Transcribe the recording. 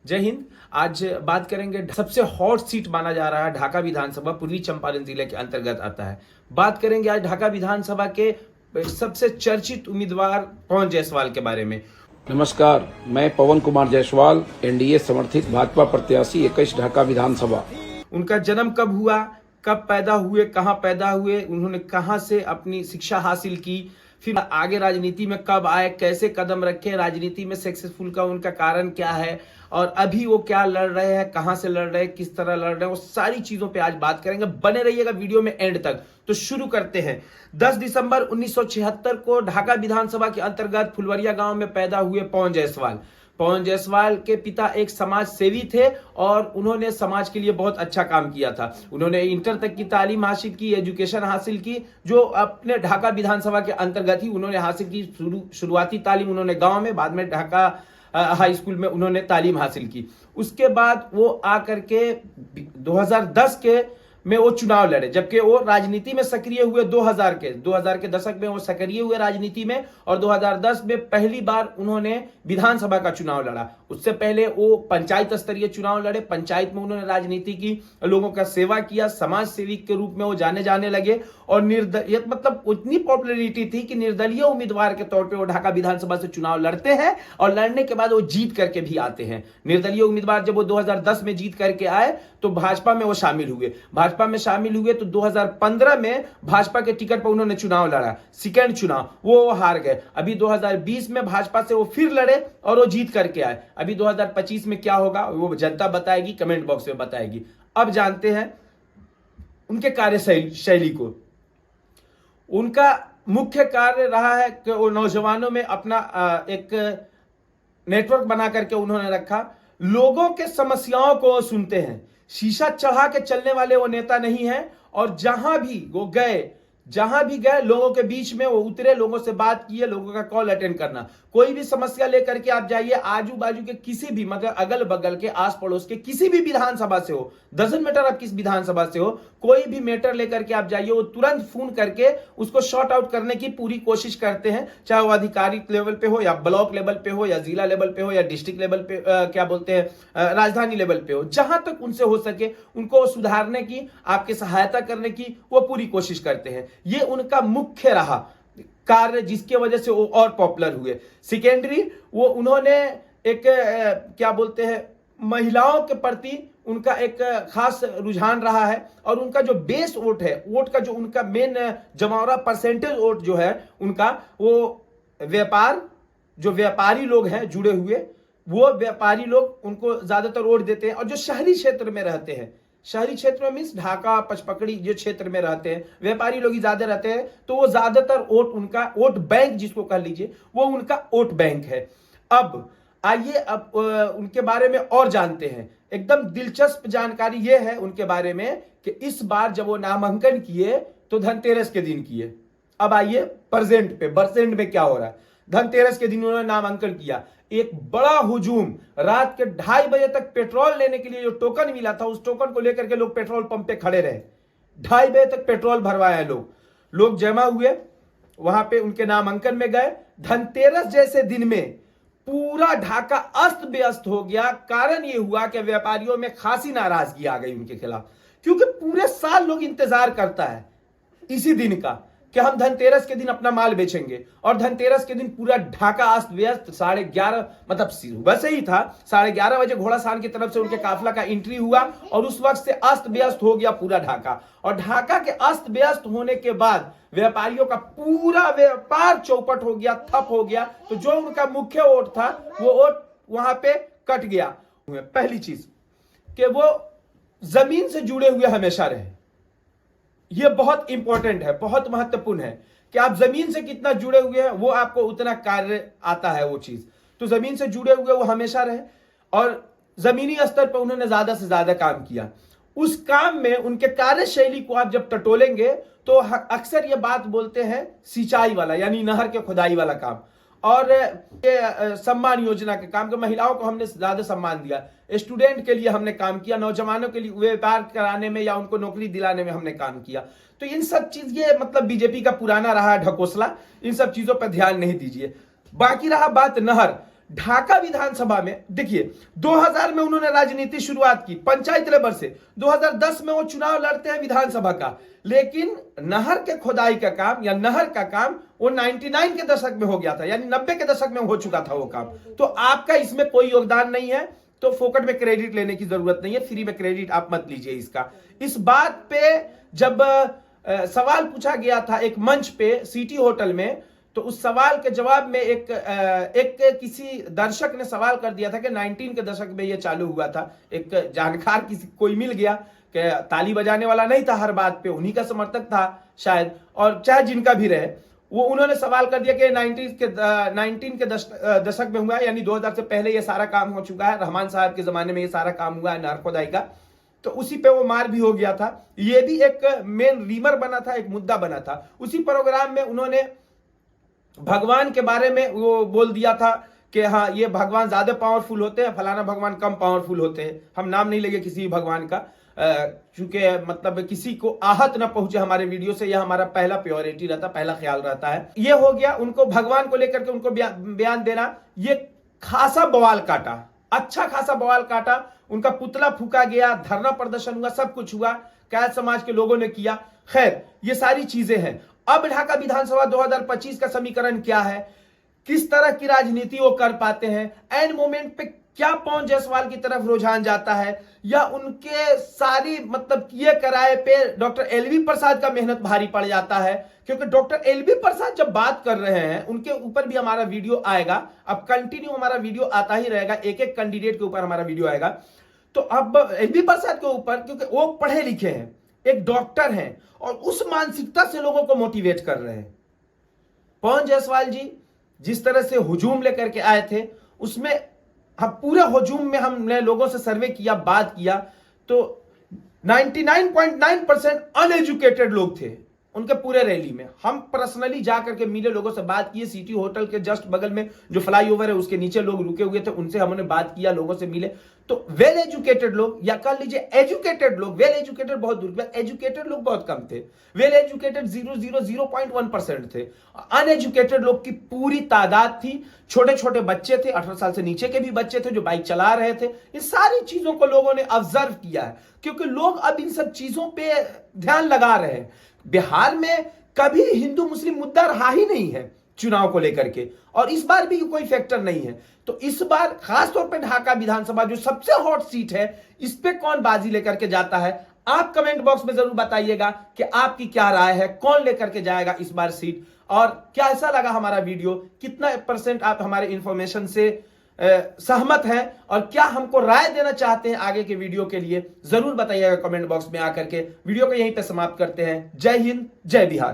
जय हिंद। आज बात करेंगे, सबसे हॉट सीट माना जा रहा है ढाका विधानसभा, पूर्वी चंपारण जिले के अंतर्गत आता है। बात करेंगे आज ढाका विधानसभा के सबसे चर्चित उम्मीदवार पवन जायसवाल के बारे में। नमस्कार, मैं पवन कुमार जायसवाल, एनडीए समर्थित भाजपा प्रत्याशी 21 ढाका विधानसभा। उनका जन्म कब हुआ, कब पैदा हुए, कहाँ पैदा हुए, उन्होंने कहाँ से अपनी शिक्षा हासिल की, फिर आगे राजनीति में कब आए, कैसे कदम रखे, राजनीति में सक्सेसफुल का उनका कारण क्या है, और अभी वो क्या लड़ रहे हैं, कहां से लड़ रहे हैं, किस तरह लड़ रहे हैं, वो सारी चीजों पे आज बात करेंगे। बने रहिएगा वीडियो में एंड तक। तो शुरू करते हैं। 10 दिसंबर 1976 को ढाका विधानसभा के अंतर्गत फुलवरिया गांव में पैदा हुए पवन जायसवाल। पवन जायसवाल के पिता एक समाज सेवी थे और उन्होंने समाज के लिए बहुत अच्छा काम किया था। उन्होंने इंटर तक की तालीम हासिल की, एजुकेशन हासिल की, जो अपने ढाका विधानसभा के अंतर्गत ही उन्होंने हासिल की। शुरुआती तालीम उन्होंने गांव में, बाद में ढाका हाई स्कूल में उन्होंने तालीम हासिल की। उसके बाद वो आकर के 2010 के में वो चुनाव लड़े, जबकि वो राजनीति में सक्रिय हुए 2000 के दशक में वो सक्रिय हुए राजनीति में, और 2010 में पहली बार उन्होंने विधानसभा का चुनाव लड़ा। उससे पहले वो पंचायत स्तरीय चुनाव लड़े, पंचायत में उन्होंने राजनीति की, लोगों का सेवा किया, समाज सेविक के रूप में वो जाने लगे। और मतलब उतनी पॉपुलैरिटी थी कि निर्दलीय उम्मीदवार के तौर पर वो ढाका विधानसभा से चुनाव लड़ते हैं और लड़ने के बाद वो जीत करके भी आते हैं। निर्दलीय उम्मीदवार जब वो 2010 में जीत करके आए तो भाजपा में वो शामिल हुए। भाजपा में शामिल हुए तो 2015 में भाजपा के टिकट पर उन्होंने चुनाव लड़ा, सेकंड चुनाव वो हार गए। अभी 2020 में भाजपा से वो फिर लड़े और वो जीत करके आए। अभी 2025 में क्या होगा वो जनता बताएगी, कमेंट बॉक्स में बताएगी। अब जानते हैं उनके कार्यशैली को। उनका मुख्य कार्य रहा है कि वो नौजवानों में अपना एक नेटवर्क बना करके उन्होंने रखा। लोगों के समस्याओं को सुनते हैं, शीशा चढ़ा के चलने वाले वो नेता नहीं है। और जहां भी गए लोगों के बीच में वो उतरे, लोगों से बात किए, लोगों का कॉल अटेंड करना। कोई भी समस्या लेकर के आप जाइए, आजू बाजू के किसी भी, मतलब अगल बगल के, आस पड़ोस के किसी भी विधानसभा से हो, डजंट मैटर आप किस विधानसभा से हो, कोई भी मैटर लेकर के आप जाइए, वो तुरंत फोन करके उसको शॉर्ट आउट करने की पूरी कोशिश करते हैं। चाहे वो आधिकारिक लेवल पे हो, या ब्लॉक लेवल पे हो, या जिला लेवल पे हो, या डिस्ट्रिक्ट लेवल पे, क्या बोलते हैं, राजधानी लेवल पे हो, जहां तक उनसे हो सके उनको सुधारने की, आपकी सहायता करने की वो पूरी कोशिश करते हैं। ये उनका मुख्य रहा कार्य, जिसके वजह से वो और पॉपुलर हुए। सेकेंडरी, वो उन्होंने एक क्या बोलते हैं, महिलाओं के प्रति उनका एक खास रुझान रहा है। और उनका जो बेस वोट है, वोट का जो उनका मेन जमावड़ा परसेंटेज वोट जो है उनका, वो जो व्यापारी लोग हैं जुड़े हुए, वो व्यापारी लोग उनको ज्यादातर वोट देते हैं। और जो शहरी क्षेत्र में रहते हैं, शहरी क्षेत्र में मीन्स ढाका, पचपकड़ी जो क्षेत्र में रहते हैं, व्यापारी लोग ही ज्यादा रहते हैं, तो वो ज्यादातर वोट, उनका वोट बैंक जिसको कह लीजिए, वो उनका वोट बैंक है। अब आइए अब उनके बारे में और जानते हैं। एकदम दिलचस्प जानकारी ये है उनके बारे में कि इस बार जब वो नामांकन किए तो धनतेरस के दिन किए। अब आइए प्रेजेंट में क्या हो रहा है। धनतेरस के दिन उन्होंने नामांकन किया। एक बड़ा हुजूम, रात के 2:30 बजे तक पेट्रोल लेने के लिए जो टोकन मिला था, उस टोकन को लेकर के लोग पेट्रोल पंप पे खड़े रहे। 2:30 बजे तक पेट्रोल भरवाया लोग जमा हुए, वहां पे उनके नामांकन में गए। धनतेरस जैसे दिन में पूरा ढाका अस्त व्यस्त हो गया। कारण यह हुआ कि व्यापारियों में खासी नाराजगी आ गई उनके खिलाफ, क्योंकि पूरे साल लोग इंतजार करता है इसी दिन का कि हम धनतेरस के दिन अपना माल बेचेंगे। और धनतेरस के दिन पूरा ढाका अस्त व्यस्त, 11:30, मतलब सुबह से ही था, 11:30 बजे घोड़ासान की तरफ से उनके काफिला का एंट्री हुआ और उस वक्त से अस्त व्यस्त हो गया पूरा ढाका। और ढाका के अस्त व्यस्त होने के बाद व्यापारियों का पूरा व्यापार चौपट हो गया, ठप हो गया। तो जो उनका मुख्य वोट था वो वोट वहां पे कट गया। पहली चीज कि वो जमीन से जुड़े हुए हमेशा रहे। यह बहुत इंपॉर्टेंट है, बहुत महत्वपूर्ण है कि आप जमीन से कितना जुड़े हुए हैं, वो आपको उतना कार्य आता है वो चीज। तो जमीन से जुड़े हुए वो हमेशा रहे और जमीनी स्तर पर उन्होंने ज्यादा से ज्यादा काम किया। उस काम में उनके कार्यशैली को आप जब टटोलेंगे तो अक्सर ये बात बोलते हैं सिंचाई वाला, यानी नहर के खुदाई वाला काम, और ये सम्मान योजना के काम, के महिलाओं को हमने ज्यादा सम्मान दिया, स्टूडेंट के लिए हमने काम किया, नौजवानों के लिए व्यापार कराने में या उनको नौकरी दिलाने में हमने काम किया। तो इन सब चीज, ये मतलब बीजेपी का पुराना रहा ढकोसला, इन सब चीजों पर ध्यान नहीं दीजिए। बाकी रहा बात नहर, ढाका विधानसभा में देखिए 2000 में उन्होंने राजनीति शुरुआत की पंचायत लेवल से, 2010 में वो चुनाव लड़ते हैं विधानसभा का, लेकिन नहर के खुदाई का काम या नहर का काम वो 99 के दशक में हो गया था, यानी 90 के दशक में हो चुका था वो काम। तो आपका इसमें कोई योगदान नहीं है, तो फोकट में क्रेडिट लेने की जरूरत नहीं है, फ्री में क्रेडिट आप मत लीजिए इसका। इस बात पे जब सवाल पूछा गया था एक मंच पे सिटी होटल में, तो उस सवाल के जवाब में एक किसी दर्शक ने सवाल कर दिया था कि 19 के दशक में ये चालू हुआ था। एक जानकार किसी कोई मिल गया कि ताली बजाने वाला नहीं था हर बात पे, उन्हीं का समर्थक था शायद, और चाहे जिनका भी रहे, वो उन्होंने सवाल कर दिया कि 19 के दशक में हुआ है, यानी 2000 से पहले ये सारा काम हो चुका है, रहमान साहब के जमाने में ये सारा काम हुआ है नहर खुदाई का। तो उसी पे वो मार भी हो गया था। ये भी एक मेन रीमर बना था, एक मुद्दा बना था। उसी प्रोग्राम में उन्होंने भगवान के बारे में वो बोल दिया था कि हाँ ये भगवान ज्यादा पावरफुल होते हैं, फलाना भगवान कम पावरफुल होते हैं। हम नाम नहीं लेंगे किसी भगवान का, क्योंकि मतलब किसी को आहत ना पहुंचे हमारे वीडियो से, यह हमारा पहला प्योरिटी रहता, पहला ख्याल रहता है। ये हो गया उनको भगवान को लेकर के उनको बयान देना, ये खासा बवाल काटा, अच्छा खासा बवाल काटा। उनका पुतला फूका गया, धरना प्रदर्शन हुआ, सब कुछ हुआ, कैद समाज के लोगों ने किया। खैर ये सारी चीजें हैं। अब ढाका विधानसभा 2025 का समीकरण क्या है, किस तरह की राजनीति वो कर पाते हैं, एंड मोमेंट पे क्या पवन जायसवाल की तरफ रुझान जाता है, या उनके सारी मतलब किए कराए पे डॉक्टर एलवी प्रसाद का मेहनत भारी पड़ जाता है। क्योंकि डॉक्टर एलवी प्रसाद जब बात कर रहे हैं, उनके ऊपर भी हमारा वीडियो आएगा, अब कंटिन्यू हमारा वीडियो आता ही रहेगा, एक एक कैंडिडेट के ऊपर हमारा वीडियो आएगा। तो अब एलवी प्रसाद के ऊपर, क्योंकि वो पढ़े लिखे हैं, एक डॉक्टर हैं, और उस मानसिकता से लोगों को मोटिवेट कर रहे हैं। पवन जायसवाल जी जिस तरह से हुजूम लेकर के आए थे, उसमें हम पूरे हुजूम में हमने लोगों से सर्वे किया, बात किया, तो 99.9% अनएजुकेटेड लोग थे उनके पूरे रैली में। हम पर्सनली जाकर के मिले, लोगों से बात किए, सिटी होटल के जस्ट बगल में जो फ्लाईओवर है उसके नीचे लोग रुके हुए थे, उनसे हमने बात किया, लोगों से मिले। तो वेल एजुकेटेड लोग, या कह लीजिए एजुकेटेड लोग, वेल एजुकेटेड बहुत दूर, एजुकेटेड लोग बहुत कम थे, वेल एजुकेटेड 0.1% थे। अनएजुकेटेड लोग की पूरी तादाद थी, छोटे छोटे बच्चे थे, 18 साल से नीचे के भी बच्चे थे जो बाइक चला रहे थे। इन सारी चीजों को लोगों ने ऑब्जर्व किया है, क्योंकि लोग अब इन सब चीजों पे ध्यान लगा रहे हैं। बिहार में कभी हिंदू मुस्लिम मुद्दा रहा ही नहीं है चुनाव को लेकर के, और इस बार भी कोई फैक्टर नहीं है। तो इस बार खासतौर पे ढाका विधानसभा जो सबसे हॉट सीट है, इस पे कौन बाजी लेकर के जाता है, आप कमेंट बॉक्स में जरूर बताइएगा कि आपकी क्या राय है, कौन लेकर के जाएगा इस बार सीट, और कैसा लगा हमारा वीडियो, कितना % आप हमारे इंफॉर्मेशन से सहमत हैं, और क्या हमको राय देना चाहते हैं आगे के वीडियो के लिए, जरूर बताइएगा कमेंट बॉक्स में आकर के। वीडियो को यहीं पे समाप्त करते हैं। जय हिंद, जय बिहार।